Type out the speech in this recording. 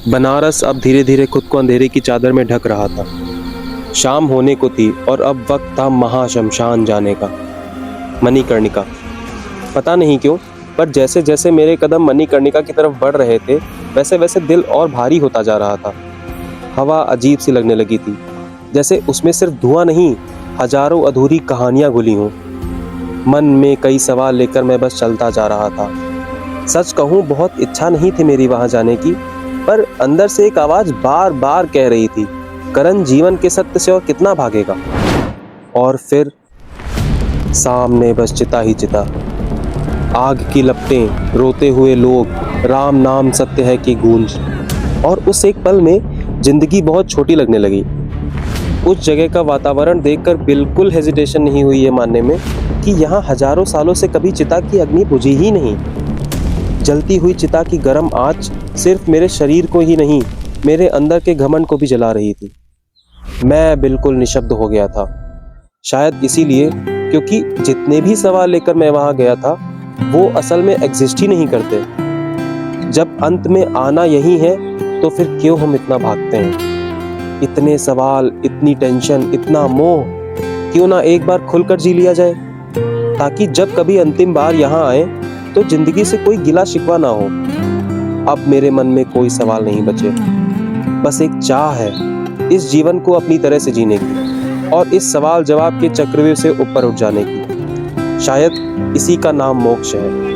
बनारस अब धीरे धीरे खुद को अंधेरे की चादर में ढक रहा था। शाम होने को थी और अब वक्त था महाशमशान जाने का। मणिकर्णिका। पता नहीं क्यों, पर जैसे जैसे मेरे कदम मणिकर्णिका की तरफ बढ़ रहे थे, वैसे वैसे दिल और भारी होता जा रहा था। हवा अजीब सी लगने लगी थी, जैसे उसमें सिर्फ धुआं नहीं, हजारों अधूरी कहानियां घुली हों। मन में कई सवाल लेकर मैं बस चलता जा रहा था। सच कहूँ, बहुत इच्छा नहीं थी मेरी वहां जाने की, पर अंदर से एक आवाज बार बार कह रही थी, करण जीवन के सत्य से और कितना भागेगा। और फिर सामने बस चिता ही चिता, आग की लपटें, रोते हुए लोग, राम नाम सत्य है की गूंज। और उस एक पल में जिंदगी बहुत छोटी लगने लगी। उस जगह का वातावरण देखकर बिल्कुल हेजिटेशन नहीं हुई ये मानने में कि यहाँ हजारों सालों से कभी चिता की अग्नि बुझी ही नहीं। जलती हुई चिता की गर्म आंच सिर्फ मेरे शरीर को ही नहीं, मेरे अंदर के घमंड को भी जला रही थी। मैं बिल्कुल निशब्द हो गया था, शायद इसीलिए क्योंकि जितने भी सवाल लेकर मैं वहां गया था वो असल में एग्जिस्ट ही नहीं करते। जब अंत में आना यही है तो फिर क्यों हम इतना भागते हैं? इतने सवाल, इतनी टेंशन, इतना मोह, क्यों ना एक बार खुलकर जी लिया जाए, ताकि जब कभी अंतिम बार यहाँ आए तो जिंदगी से कोई गिला शिकवा ना हो। अब मेरे मन में कोई सवाल नहीं बचे, बस एक चाह है इस जीवन को अपनी तरह से जीने की और इस सवाल जवाब के चक्रव्यूह से ऊपर उठ जाने की। शायद इसी का नाम मोक्ष है।